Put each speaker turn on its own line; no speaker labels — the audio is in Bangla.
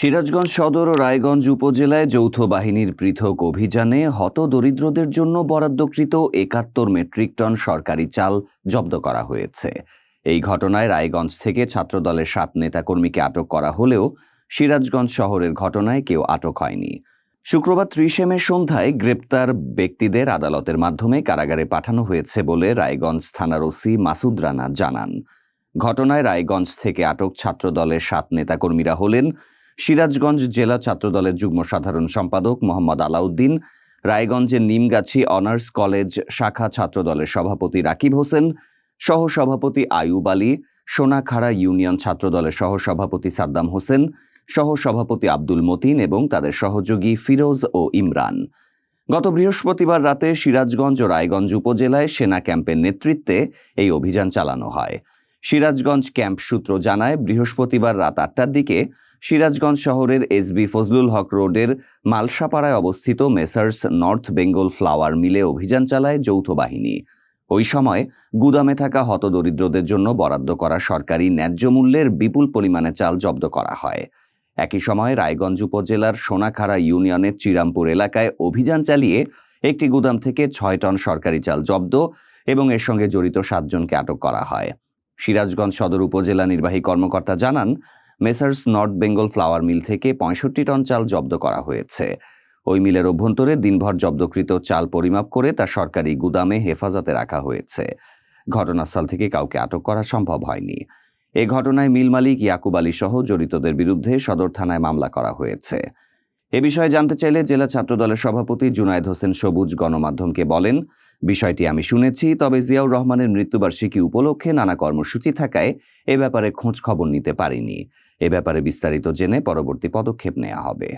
সিরাজগঞ্জ সদর ও রায়গঞ্জ উপজেলায় যৌথ বাহিনীর পৃথক অভিযানে হতদরিদ্রদের জন্য বরাদ্দকৃত ৭১ মেট্রিক টন সরকারি চাল জব্দ করা হয়েছে। এই ঘটনায় রায়গঞ্জ থেকে ছাত্রদলের ৭ নেতাকর্মীকে আটক করা হলেও সিরাজগঞ্জ শহরের ঘটনায় কেউ আটক হয়নি। শুক্রবার ৩০ মে সন্ধ্যায় গ্রেপ্তার ব্যক্তিদের আদালতের মাধ্যমে কারাগারে পাঠানো হয়েছে বলে রায়গঞ্জ থানার ওসি মাসুদ রানা জানান। ঘটনায় রায়গঞ্জ থেকে আটক ছাত্রদলের ৭ নেতাকর্মীরা হলেন সিরাজগঞ্জ জেলা ছাত্রদলের যুগ্ম সাধারণ সম্পাদক মোহাম্মদ আলাউদ্দিন, রায়গঞ্জের নিমগাছি অনার্স কলেজ শাখা ছাত্রদলের সভাপতি রাকিব হোসেন, সহসভাপতি আয়ুব আলী, সোনাখাড়া ইউনিয়ন ছাত্রদলের সহসভাপতি সাদ্দাম হোসেন, সহসভাপতি আব্দুল মতিন এবং তাদের সহযোগী ফিরোজ ও ইমরান। গত বৃহস্পতিবার রাতে সিরাজগঞ্জ ও রায়গঞ্জ উপজেলায় সেনা ক্যাম্পের নেতৃত্বে এই অভিযান চালানো হয়। সিরাজগঞ্জ ক্যাম্প সূত্র জানায়, বৃহস্পতিবার রাত ৮টার দিকে সিরাজগঞ্জ শহরের এসবি ফজলুল হক রোডের মালসাপাড়ায় অবস্থিত মেসার্স নর্থ বেঙ্গল ফ্লাওয়ার মিলে অভিযান চালায় যৌথ বাহিনী। ওই সময় গুদামে থাকা হতদরিদ্রদের জন্য বরাদ্দ করা সরকারি ন্যায্য মূল্যের বিপুল পরিমাণে চাল জব্দ করা হয়। একই সময় রায়গঞ্জ উপজেলার সোনাখাড়া ইউনিয়নের চিরামপুর এলাকায় অভিযান চালিয়ে একটি গুদাম থেকে ৬ টন সরকারি চাল জব্দ এবং এর সঙ্গে জড়িত ৭ জনকে আটক করা হয়। সিরাজগঞ্জ সদর উপজেলা নির্বাহী কর্মকর্তা জানান, messrs north Bengal flour mill থেকে ৬৫ টন চাল জব্দ করা হয়েছে। ওই মিলের অভ্যন্তরে দিনভর জব্দকৃত চাল পরিমাপ করে তা সরকারি গুদামে হেফাজতে রাখা হয়েছে। ঘটনাস্থল থেকে কাউকে আটক করা সম্ভব হয়নি। এ ঘটনায় মিল মালিক ইয়াকুব আলী সহ জড়িতদের বিরুদ্ধে সদর থানায় মামলা করা হয়েছে। এ বিষয়ে জানতে চাইলে জেলা ছাত্রদলের সভাপতি জুনায়েদ হোসেন সবুজ গণমাধ্যমকে বলেন, বিষয়টি আমি শুনেছি, তবে জিয়াউর রহমানের মৃত্যুবার্ষিকী উপলক্ষে নানা কর্মসূচি থাকায় এ ব্যাপারে খোঁজ খবর নিতে পারিনি। এ ব্যাপারে বিস্তারিত জেনে পরবর্তী পদক্ষেপ নেওয়া হবে।